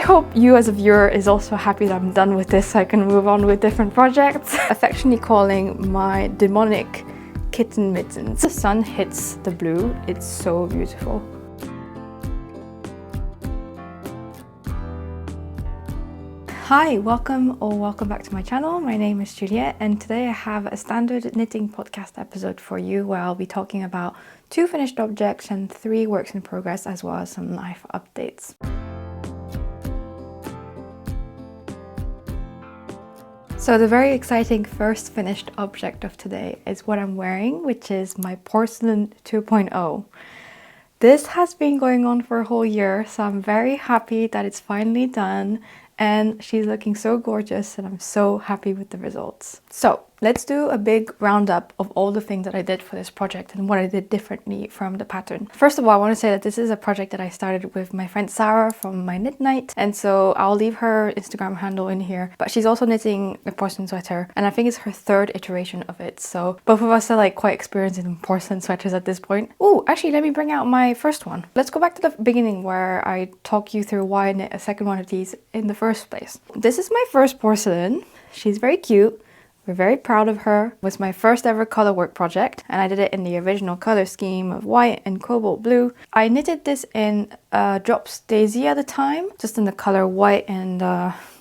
hope you as a viewer is also happy that I'm done with this so I can move on with different projects. Affectionately calling my demonic kitten Mittens. The sun hits the blue, it's so beautiful. Hi, welcome back to my channel. My name is Juliette and today I have a standard knitting podcast episode for you where I'll be talking about 2 finished objects and 3 works in progress, as well as some life updates. So the very exciting first finished object of today is what I'm wearing, which is my Porcelain 2.0. This has been going on for a whole year, so I'm very happy that it's finally done. And she's looking so gorgeous and I'm so happy with the results. So let's do a big roundup of all the things that I did for this project and what I did differently from the pattern. First of all, I want to say that this is a project that I started with my friend Sarah from my knit night, and so I'll leave her Instagram handle in here. But she's also knitting a porcelain sweater and I think it's her 3rd iteration of it. So both of us are like quite experienced in porcelain sweaters at this point. Oh, actually let me bring out my first one. Let's go back to the beginning where I talk you through why I knit a second one of these in the first place. This is my first porcelain. She's very cute. We're very proud of her. It was my first ever color work project and I did it in the original color scheme of white and cobalt blue. I knitted this in Drops Daisy at the time, just in the color white, and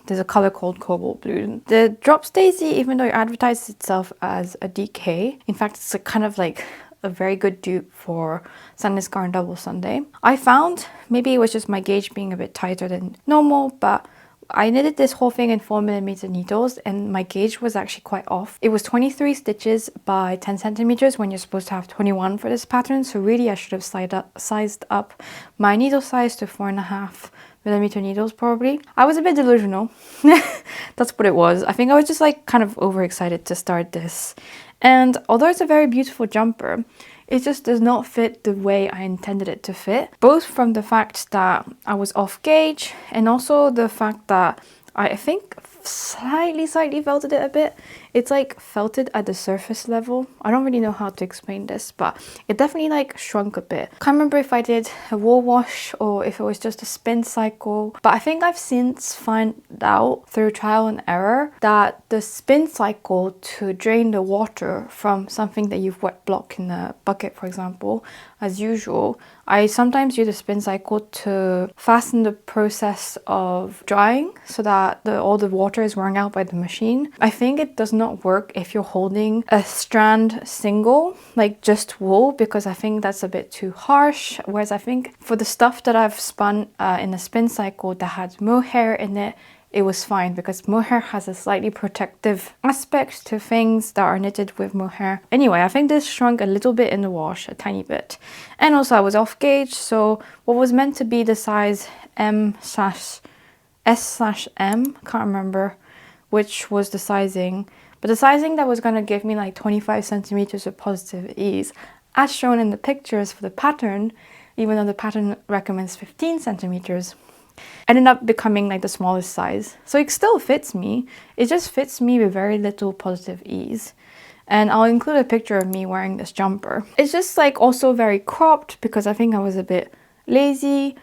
there's a color called cobalt blue. The Drops Daisy, even though it advertises itself as a DK, in fact it's a kind of like a very good dupe for Sunday Scar and Double Sunday. I found maybe it was just my gauge being a bit tighter than normal, but I knitted this whole thing in 4mm needles and my gauge was actually quite off. It was 23 stitches by 10 centimeters when you're supposed to have 21 for this pattern. So really I should have sized up my needle size to 4.5mm needles probably. I was a bit delusional. That's what it was. I think I was just like kind of overexcited to start this. And although it's a very beautiful jumper, it just does not fit the way I intended it to fit, both from the fact that I was off gauge and also the fact that I think slightly felted it a bit. It's like felted at the surface level. I don't really know how to explain this, but it definitely like shrunk a bit. Can't remember if I did a wool wash or if it was just a spin cycle, but I think I've since found out through trial and error that the spin cycle to drain the water from something that you've wet blocked in a bucket, for example, as usual, I sometimes use a spin cycle to fasten the process of drying so that all the water is wrung out by the machine. I think it does not work if you're holding a strand single, like just wool, because I think that's a bit too harsh. Whereas I think for the stuff that I've spun in a spin cycle that had mohair in it, it was fine because mohair has a slightly protective aspect to things that are knitted with mohair. Anyway, I think this shrunk a little bit in the wash, a tiny bit. And also I was off gauge, so what was meant to be the size M/S/M, can't remember which was the sizing, but the sizing that was going to give me like 25 centimeters of positive ease, as shown in the pictures for the pattern, even though the pattern recommends 15 centimeters, ended up becoming like the smallest size. So it still fits me, it just fits me with very little positive ease. And I'll include a picture of me wearing this jumper. It's just like also very cropped because I think I was a bit lazy.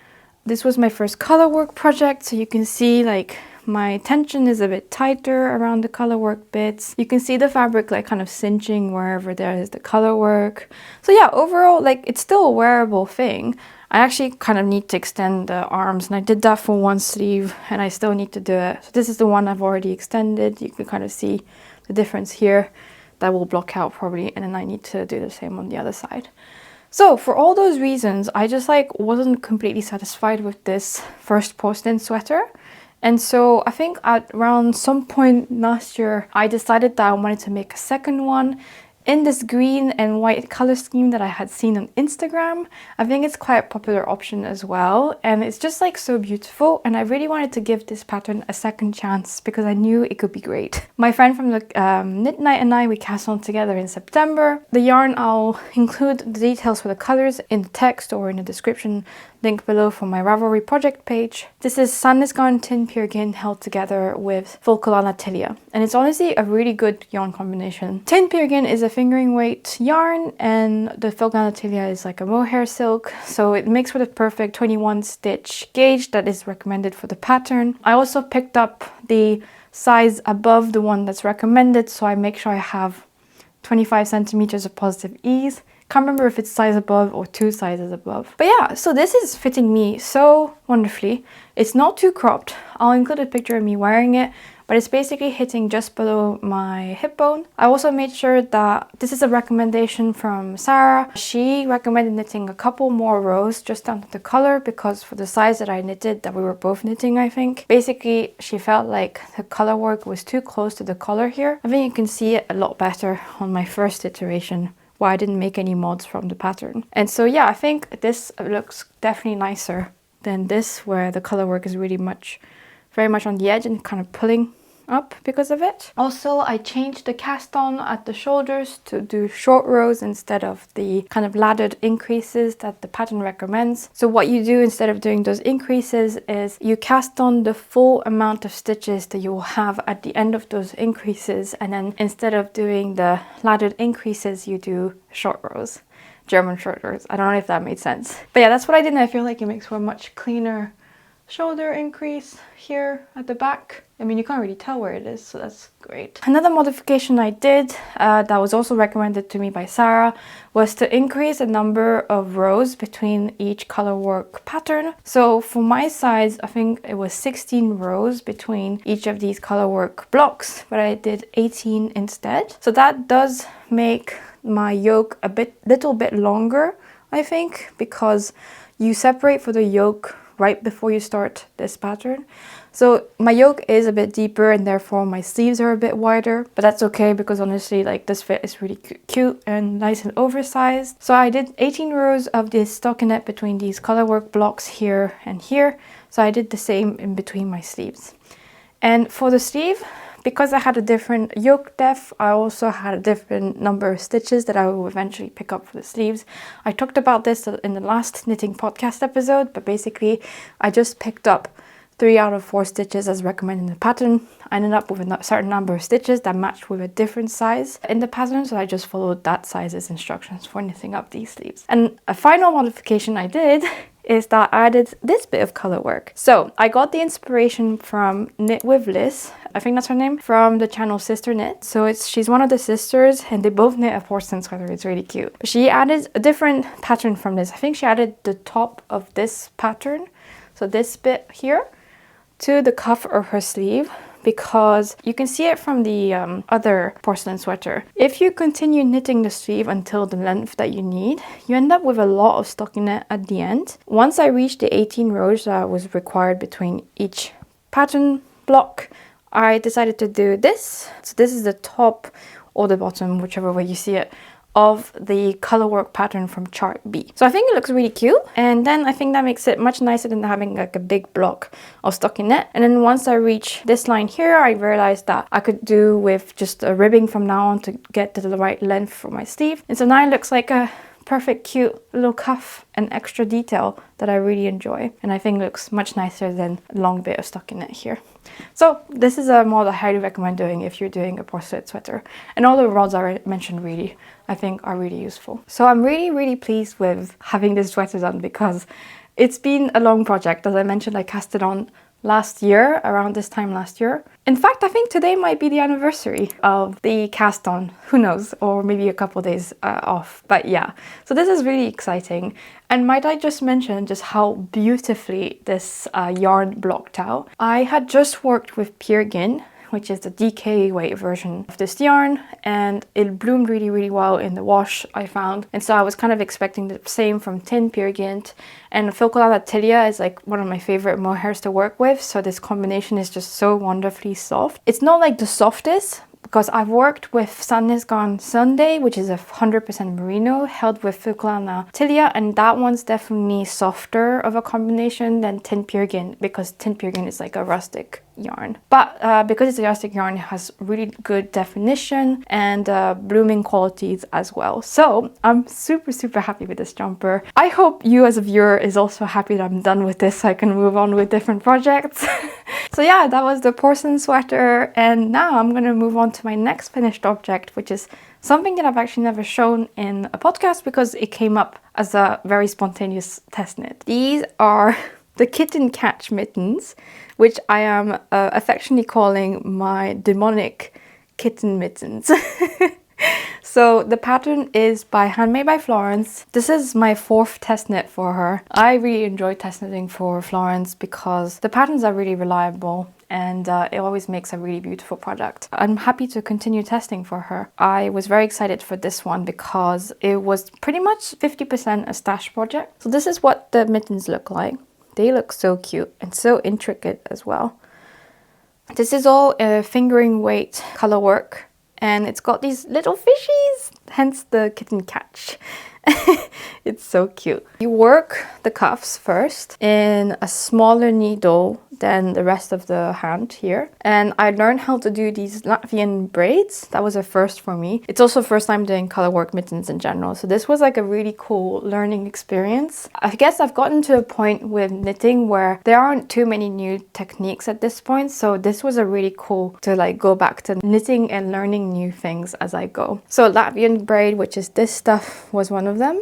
This was my first color work project, so you can see like my tension is a bit tighter around the color work bits. You can see the fabric like kind of cinching wherever there is the color work. So yeah, overall like it's still a wearable thing. I actually kind of need to extend the arms and I did that for one sleeve and I still need to do it. So this is the one I've already extended. You can kind of see the difference here. That will block out probably, and then I need to do the same on the other side. So for all those reasons, I just like wasn't completely satisfied with this first porcelain sweater. And so I think at around some point last year, I decided that I wanted to make a second one in this green and white color scheme that I had seen on Instagram. I think it's quite a popular option as well, and it's just like so beautiful, and I really wanted to give this pattern a second chance because I knew it could be great. My friend from the knit night and I, we cast on together in September. The yarn, I'll include the details for the colors in the text or in the description link below for my Ravelry project page. This is Sandnes Garn Tin Pure Gin held together with Porcelain Sweater, and it's honestly a really good yarn combination. Tin Pure Gin is a fingering weight yarn, and the Porcelain Sweater is like a mohair silk, so it makes for the perfect 21 stitch gauge that is recommended for the pattern. I also picked up the size above the one that's recommended, so I make sure I have 25 centimeters of positive ease. Can't remember if it's size above or 2 sizes above. But yeah, so this is fitting me so wonderfully. It's not too cropped. I'll include a picture of me wearing it, but it's basically hitting just below my hip bone. I also made sure that this is a recommendation from Sarah. She recommended knitting a couple more rows just down to the color, because for the size that I knitted, that we were both knitting, I think, basically she felt like the color work was too close to the color here. I think you can see it a lot better on my first iteration, why I didn't make any mods from the pattern. And so yeah, I think this looks definitely nicer than this, where the color work is really very much on the edge and kind of pulling up because of it. Also, I changed the cast on at the shoulders to do short rows instead of the kind of laddered increases that the pattern recommends. So what you do instead of doing those increases is you cast on the full amount of stitches that you will have at the end of those increases, and then instead of doing the laddered increases, you do short rows. German short rows. I don't know if that made sense. But yeah, that's what I did, and I feel like it makes for a much cleaner shoulder increase here at the back. I mean, you can't really tell where it is, so that's great. Another modification I did that was also recommended to me by Sarah was to increase the number of rows between each color work pattern. So for my size, I think it was 16 rows between each of these color work blocks, but I did 18 instead. So that does make my yoke a little bit longer, I think, because you separate for the yoke right before you start this pattern. So my yoke is a bit deeper, and therefore my sleeves are a bit wider, but that's okay, because honestly, like, this fit is really cute and nice and oversized. So I did 18 rows of this stockinette between these colorwork blocks here and here. So I did the same in between my sleeves. And for the sleeve, because I had a different yoke depth, I also had a different number of stitches that I will eventually pick up for the sleeves. I talked about this in the last knitting podcast episode, but basically I just picked up 3 out of 4 stitches as recommended in the pattern. I ended up with a certain number of stitches that matched with a different size in the pattern, so I just followed that size's instructions for knitting up these sleeves. And a final modification I did is that I added this bit of color work. So I got the inspiration from Knit with Liz, I think that's her name, from the channel Sister Knit. So she's one of the sisters, and they both knit a porcelain sweater. It's really cute. But she added a different pattern from this. I think she added the top of this pattern, so this bit here, to the cuff of her sleeve, because you can see it from the other porcelain sweater. If you continue knitting the sleeve until the length that you need, you end up with a lot of stockinette at the end. Once I reached the 18 rows that was required between each pattern block, I decided to do this. So this is the top or the bottom, whichever way you see it, of the colorwork pattern from chart B. So I think it looks really cute, and then I think that makes it much nicer than having like a big block of stockinette. And then once I reach this line here, I realized that I could do with just a ribbing from now on to get to the right length for my sleeve. And so now it looks like a perfect cute little cuff and extra detail that I really enjoy, and I think looks much nicer than a long bit of stockinette here. So this is a mod I highly recommend doing if you're doing a porcelain sweater, and all the rods I mentioned really I think are really useful. So I'm really pleased with having this sweater done, because it's been a long project. As I mentioned, I cast it on last year, around this time last year. In fact, I think today might be the anniversary of the cast on, who knows, or maybe a couple of days off, but yeah. So this is really exciting. And might I just mention just how beautifully this yarn blocked out. I had just worked with Pure Gin, which is the DK weight version of this yarn, and it bloomed really well in the wash, I found. And so I was kind of expecting the same from Tin Pure Gin. And Porcelain Sweater is like one of my favorite mohairs to work with, so this combination is just so wonderfully soft. It's not like the softest, because I've worked with Sun Is Gone Sunday, which is a 100% merino held with Fuklana Tilia, and that one's definitely softer of a combination than Tin Purgin, because Tin Purgin is like a rustic yarn. But because it's a rustic yarn, it has really good definition and blooming qualities as well. So I'm super happy with this jumper. I hope you as a viewer is also happy that I'm done with this so I can move on with different projects. So yeah, that was the porcelain sweater, and now I'm gonna move on to my next finished object, which is something that I've actually never shown in a podcast because it came up as a very spontaneous test knit. These are the Kitten catch mittens, which I am affectionately calling my demonic kitten mittens. So the pattern is by Handmade by Florence. This is my 4th test knit for her. I really enjoy test knitting for Florence because the patterns are really reliable and it always makes a really beautiful product. I'm happy to continue testing for her. I was very excited for this one because it was pretty much 50% a stash project. So this is what the mittens look like. They look so cute and so intricate as well. This is all fingering weight color work, and it's got these little fishies, hence the kitten catch. It's so cute. You work the cuffs first in a smaller needle than the rest of the hand here. And I learned how to do these Latvian braids. That was a first for me. It's also first time doing color work mittens in general. So this was like a really cool learning experience. I guess I've gotten to a point with knitting where there aren't too many new techniques at this point. So this was a really cool to like go back to knitting and learning new things as I go. So Latvian braid, which is this stuff, was one of them.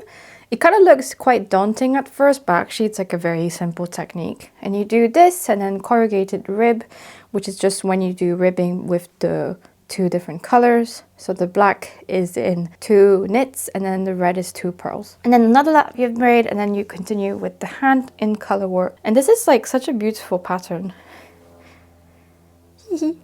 It kind of looks quite daunting at first, but actually it's like a very simple technique. And you do this and then corrugated rib, which is just when you do ribbing with the 2 different colors. So the black is in 2 knits and then the red is 2 pearls. And then another Latvian braid, and then you continue with the hand in color work. And this is like such a beautiful pattern.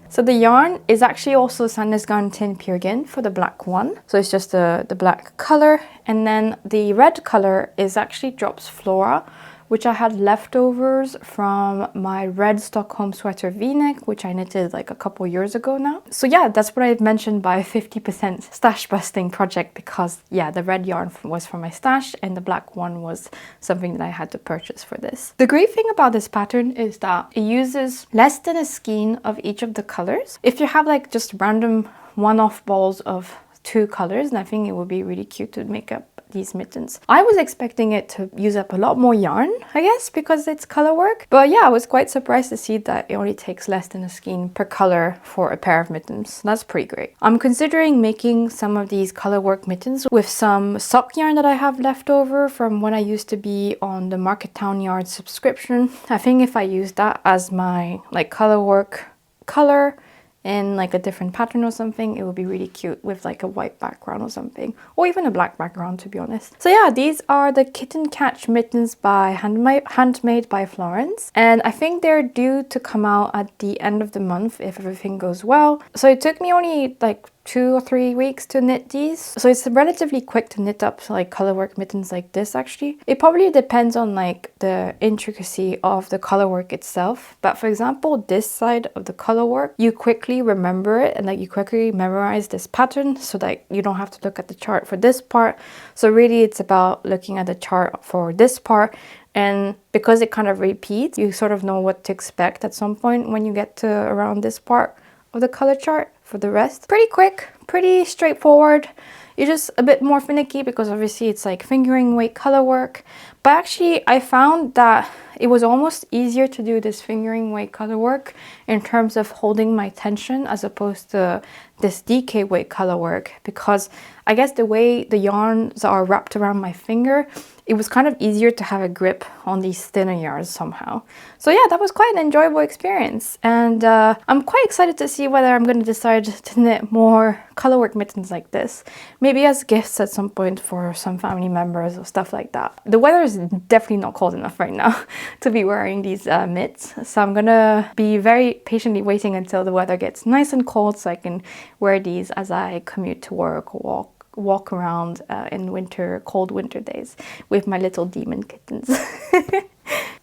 So the yarn is actually also Sun Is Gone Tin Purgin for the black one. So it's just the black color. And then the red color is actually Drops Flora, which I had leftovers from my red Stockholm sweater v-neck, which I knitted like a couple years ago now. So yeah, that's what I mentioned by 50% stash busting project, because yeah, the red yarn was for my stash and the black one was something that I had to purchase for this. The great thing about this pattern is that it uses less than a skein of each of the colors. If you have like just random one-off balls of 2 colors, and I think it would be really cute to make up these mittens. I was expecting it to use up a lot more yarn, I guess, because it's color work. But yeah, I was quite surprised to see that it only takes less than a skein per color for a pair of mittens. That's pretty great. I'm considering making some of these color work mittens with some sock yarn that I have left over from when I used to be on the Market Town Yard subscription. I think if I use that as my like color work color in like a different pattern or something, it would be really cute with like a white background or something, or even a black background, to be honest. So yeah, these are the Kitten Catch mittens by Handmade by Florence, and I think they're due to come out at the end of the month if everything goes well. So it took me only like 2 or 3 weeks to knit these, so it's relatively quick to knit up like color work mittens like this. Actually, it probably depends on like the intricacy of the color work itself, but for example, this side of the color work, you quickly remember it and like you quickly memorize this pattern so that you don't have to look at the chart for this part. So really it's about looking at the chart for this part, and because it kind of repeats, you sort of know what to expect at some point when you get to around this part of the color chart. For the rest, pretty quick, pretty straightforward. It's just a bit more finicky because obviously it's like fingering weight color work. But actually I found that it was almost easier to do this fingering weight color work in terms of holding my tension as opposed to this DK weight color work, because I guess the way the yarns are wrapped around my finger, it was kind of easier to have a grip on these thinner yarns somehow. So yeah, that was quite an enjoyable experience, and I'm quite excited to see whether I'm going to decide to knit more colorwork mittens like this, maybe as gifts at some point for some family members or stuff like that. The weather is definitely not cold enough right now to be wearing these mitts, so I'm gonna be very patiently waiting until the weather gets nice and cold so I can wear these as I commute to work or walk walk around in winter, cold winter days with my little demon kittens.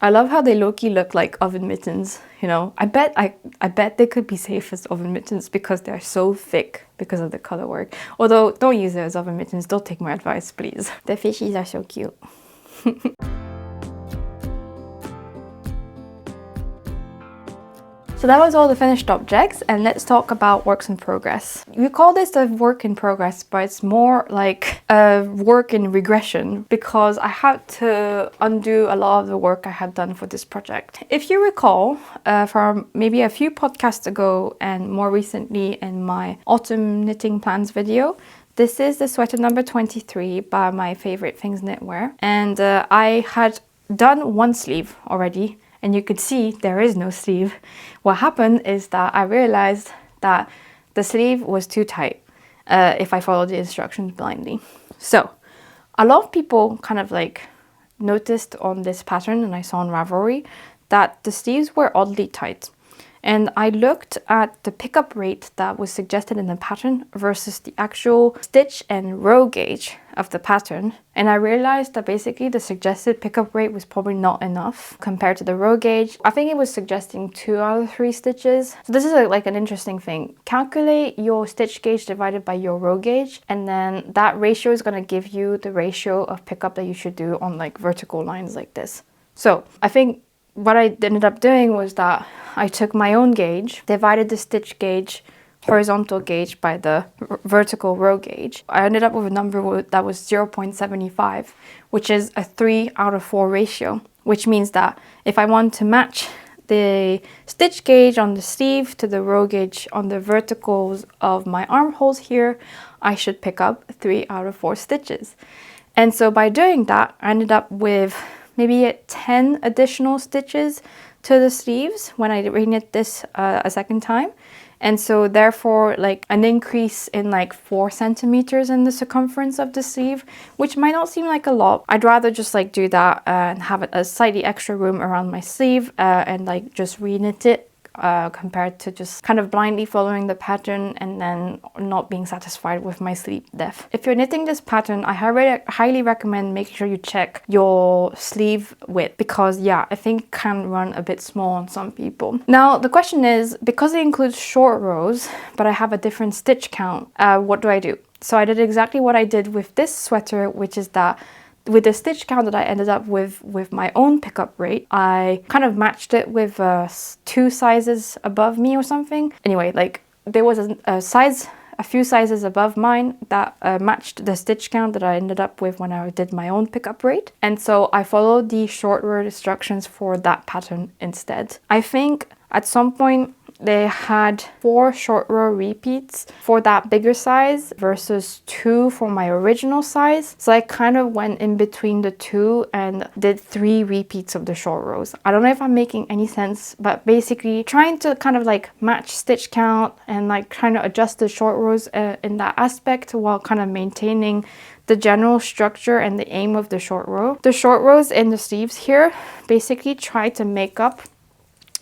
I love how they low-key look like oven mittens, you know. I bet they could be safe as oven mittens because they're so thick because of the color work. Although, don't use it as oven mittens, don't take my advice, please. The fishies are so cute. So that was all the finished objects, and let's talk about works in progress. We call this a work in progress, but it's more like a work in regression because I had to undo a lot of the work I had done for this project. If you recall, from maybe a few podcasts ago and more recently in my autumn knitting plans video, this is the sweater number 23 by My Favorite Things Knitwear, and I had done one sleeve already. And you could see there is no sleeve. What happened is that I realized that the sleeve was too tight if I followed the instructions blindly. So a lot of people kind of like noticed on this pattern, and I saw on Ravelry, that the sleeves were oddly tight. And I looked at the pickup rate that was suggested in the pattern versus the actual stitch and row gauge of the pattern. And I realized that basically the suggested pickup rate was probably not enough compared to the row gauge. I think it was suggesting 2 out of 3 stitches. So this is like an interesting thing. Calculate your stitch gauge divided by your row gauge, and then that ratio is going to give you the ratio of pickup that you should do on like vertical lines like this. So I think what I ended up doing was that I took my own gauge, divided the stitch gauge, horizontal gauge by the vertical row gauge. I ended up with a number that was 0.75, which is a 3 out of 4 ratio, which means that if I want to match the stitch gauge on the sleeve to the row gauge on the verticals of my armholes here, I should pick up 3 out of 4 stitches. And so by doing that, I ended up with maybe 10 additional stitches to the sleeves when I reknit this a second time. And so therefore like an increase in like 4 centimeters in the circumference of the sleeve, which might not seem like a lot. I'd rather just like do that and have a slightly extra room around my sleeve and like just reknit it compared to just kind of blindly following the pattern and then not being satisfied with my sleeve depth. If you're knitting this pattern, I highly recommend making sure you check your sleeve width because yeah, I think it can run a bit small on some people. Now the question is, because it includes short rows, but I have a different stitch count, what do I do? So I did exactly what I did with this sweater, which is that with the stitch count that I ended up with my own pickup rate, I kind of matched it with 2 sizes above me or something. Anyway, like there was a few sizes above mine that matched the stitch count that I ended up with when I did my own pickup rate. And so I followed the short row instructions for that pattern instead. I think at some point they had 4 short row repeats for that bigger size versus 2 for my original size. So I kind of went in between the 2 and did 3 repeats of the short rows. I don't know if I'm making any sense, but basically trying to kind of like match stitch count and like trying to adjust the short rows in that aspect while kind of maintaining the general structure and the aim of the short row. The short rows in the sleeves here basically try to make up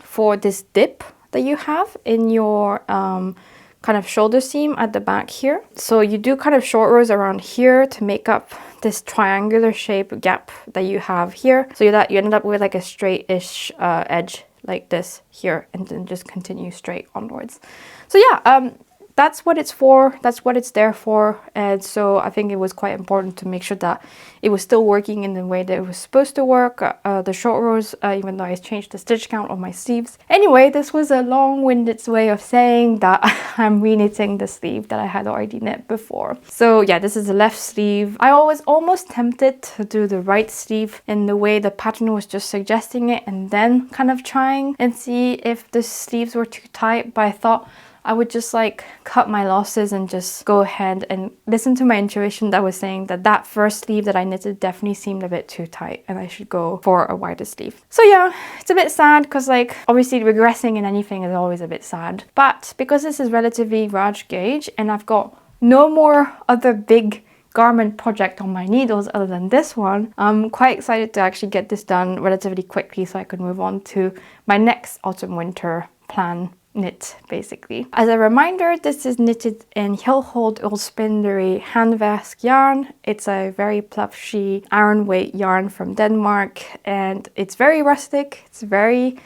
for this dip that you have in your kind of shoulder seam at the back here. So you do kind of short rows around here to make up this triangular shape gap that you have here, so that you end up with like a straight-ish edge like this here, and then just continue straight onwards. So yeah, that's what it's for, that's what it's there for. And so I think it was quite important to make sure that it was still working in the way that it was supposed to work, the short rows, even though I changed the stitch count on my sleeves. Anyway, this was a long-winded way of saying that I'm reknitting the sleeve that I had already knit before. So yeah, this is the left sleeve. I was almost tempted to do the right sleeve in the way the pattern was just suggesting it, and then kind of trying and see if the sleeves were too tight, but I thought I would just like cut my losses and just go ahead and listen to my intuition that was saying that that first sleeve that I knitted definitely seemed a bit too tight and I should go for a wider sleeve. So yeah, it's a bit sad because like obviously regressing in anything is always a bit sad. But because this is relatively large gauge and I've got no more other big garment project on my needles other than this one, I'm quite excited to actually get this done relatively quickly so I can move on to my next autumn winter plan knit basically. As a reminder, this is knitted in Hilhold Ullspinderi handvask yarn. It's a very plushy iron weight yarn from Denmark, and it's very rustic, it's very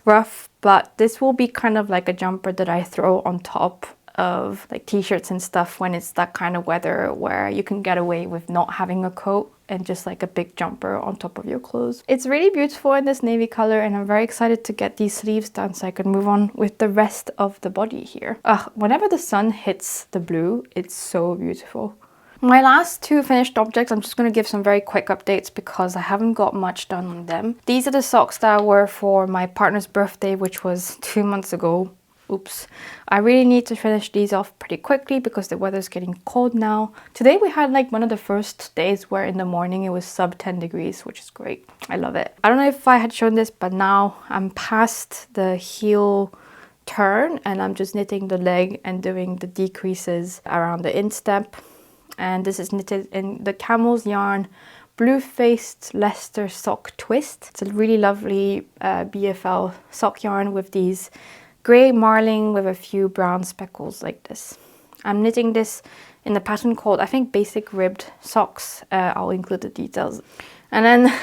rough, but this will be kind of like a jumper that I throw on top of like t-shirts and stuff when it's that kind of weather where you can get away with not having a coat and just like a big jumper on top of your clothes. It's really beautiful in this navy color, and I'm very excited to get these sleeves done so I can move on with the rest of the body here. Whenever the sun hits the blue, it's so beautiful. My last two finished objects, I'm just going to give some very quick updates because I haven't got much done on them. These are the socks that I wore for my partner's birthday, which was 2 months ago. Oops. I really need to finish these off pretty quickly because the weather's getting cold now. Today we had like one of the first days where in the morning it was sub 10 degrees, which is great. I love it. I don't know if I had shown this, but now I'm past the heel turn and I'm just knitting the leg and doing the decreases around the instep. And this is knitted in the Camel's Yarn Blue-Faced Leicester Sock Twist. It's a really lovely BFL sock yarn with these grey marling with a few brown speckles like this. I'm knitting this in the pattern called, I think, Basic Ribbed Socks. I'll include the details. And then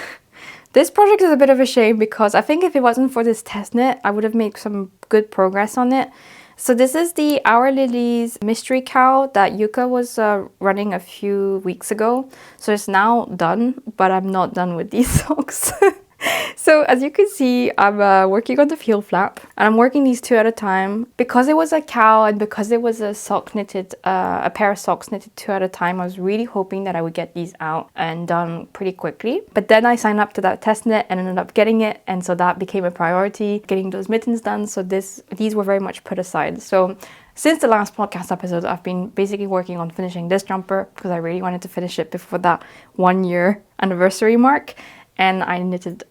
this project is a bit of a shame because I think if it wasn't for this test knit, I would have made some good progress on it. So this is the Our Lily's Mystery KAL that Yucca was running a few weeks ago. So it's now done, but I'm not done with these socks. So as you can see, I'm working on the heel flap and I'm working these two at a time. Because it was a KAL and because it was a sock knitted, a pair of socks knitted two at a time, I was really hoping that I would get these out and done pretty quickly. But then I signed up to that test knit and ended up getting it, and so that became a priority, getting those mittens done. So these were very much put aside. So since the last podcast episode, I've been basically working on finishing this jumper because I really wanted to finish it before that 1 year anniversary mark. And I knitted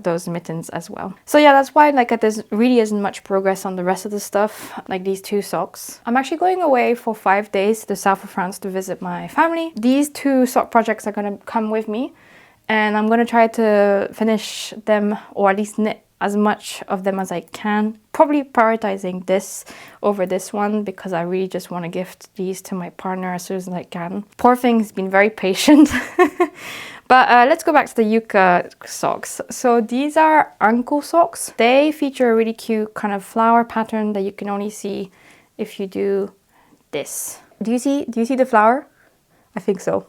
those mittens as well. So yeah, that's why like there really isn't much progress on the rest of the stuff, like these two socks. I'm actually going away for 5 days to the south of France to visit my family. These two sock projects are going to come with me, and I'm going to try to finish them, or at least knit as much of them as I can. Probably prioritizing this over this one because I really just want to gift these to my partner as soon as I can. Poor thing has been very patient. But let's go back to the Yucca socks. So these are ankle socks. They feature a really cute kind of flower pattern that you can only see if you do this. Do you see the flower? I think so.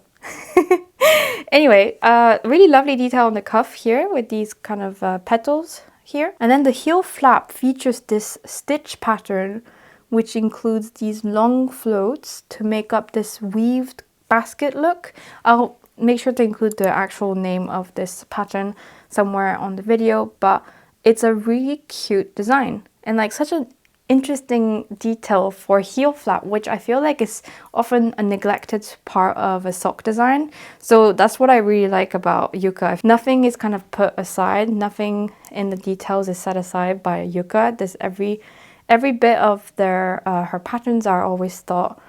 Anyway, really lovely detail on the cuff here with these kind of petals here. And then the heel flap features this stitch pattern, which includes these long floats to make up this weaved basket look. I'll make sure to include the actual name of this pattern somewhere on the video, but it's a really cute design and like such an interesting detail for heel flap, which I feel like is often a neglected part of a sock design. So that's what I really like about Yucca. If nothing is kind of put aside, nothing in the details is set aside by Yucca. There's every bit of their her patterns are always thought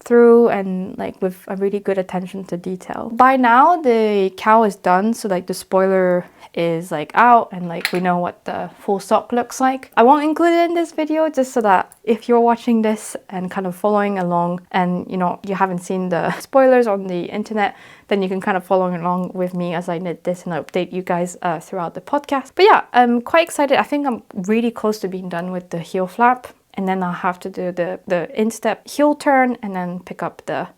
through and like with a really good attention to detail. By now the KAL is done, so like the spoiler is like out and like we know what the full sock looks like. I won't include it in this video just so that if you're watching this and kind of following along and you haven't seen the spoilers on the internet, then you can kind of follow along with me as I knit this and update you guys throughout the podcast. But yeah, I'm quite excited. I think I'm really close to being done with the heel flap. And then I'll have to do the instep heel turn and then pick up the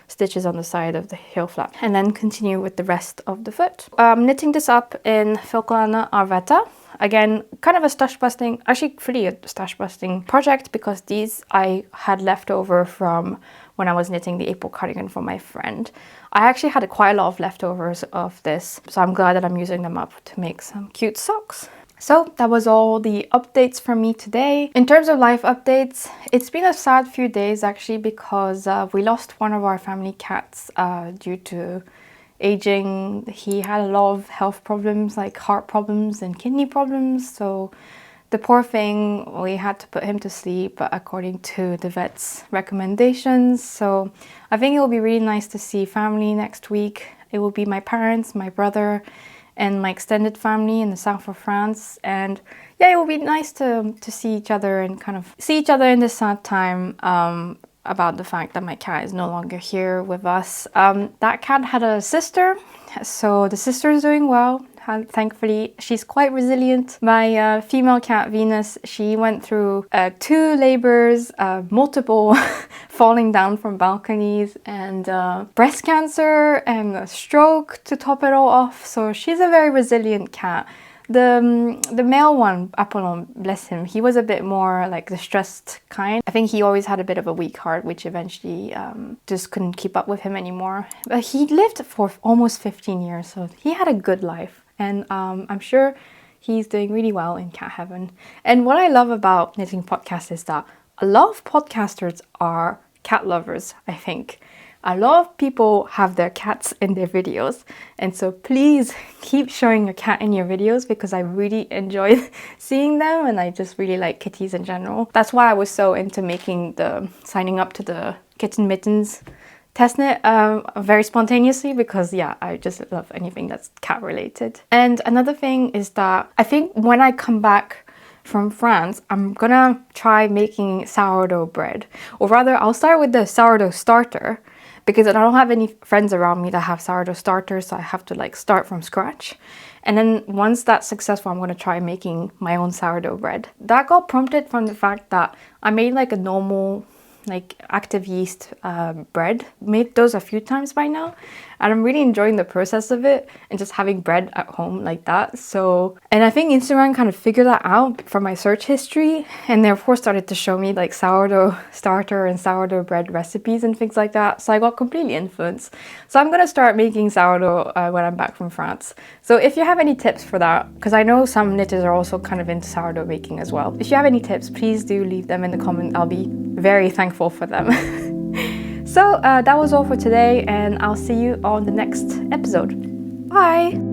stitches on the side of the heel flap and then continue with the rest of the foot. I'm knitting this up in Filcolana Arvetta. Again, kind of a stash busting, actually really a stash busting project because these I had left over from when I was knitting the April cardigan for my friend. I actually had quite a lot of leftovers of this, so I'm glad that I'm using them up to make some cute socks. So that was all the updates from me today. In terms of life updates, it's been a sad few days actually because we lost one of our family cats due to aging. He had a lot of health problems like heart problems and kidney problems. So the poor thing, we had to put him to sleep according to the vet's recommendations. So I think it will be really nice to see family next week. It will be my parents, my brother, and my extended family in the south of France. And yeah, it would be nice to see each other and kind of see each other in this sad time about the fact that my cat is no longer here with us. That cat had a sister, so the sister is doing well. Thankfully, she's quite resilient. My female cat, Venus, she went through 2 labors, multiple falling down from balconies, and breast cancer and a stroke to top it all off. So she's a very resilient cat. The male one, Apollon, bless him, he was a bit more like the stressed kind. I think he always had a bit of a weak heart, which eventually just couldn't keep up with him anymore. But he lived for almost 15 years, so he had a good life. And I'm sure he's doing really well in cat heaven. And what I love about Knitting Podcast is that a lot of podcasters are cat lovers, I think. A lot of people have their cats in their videos, and so please keep showing your cat in your videos because I really enjoy seeing them, and I just really like kitties in general. That's why I was so into signing up to the Kitten Mittens testnet very spontaneously, because yeah, I just love anything that's cat related. And another thing is that I think when I come back from France, I'm gonna try making sourdough bread, or rather I'll start with the sourdough starter, because I don't have any friends around me that have sourdough starters, so I have to like start from scratch. And then once that's successful, I'm gonna try making my own sourdough bread. That got prompted from the fact that I made like a normal like active yeast bread. Made those a few times by now, and I'm really enjoying the process of it and just having bread at home like that. So, and I think Instagram kind of figured that out from my search history, and therefore started to show me like sourdough starter and sourdough bread recipes and things like that. So I got completely influenced. So I'm gonna start making sourdough when I'm back from France. So if you have any tips for that, because I know some knitters are also kind of into sourdough baking as well. If you have any tips, please do leave them in the comment. I'll be very thankful for them. So that was all for today, and I'll see you on the next episode. Bye!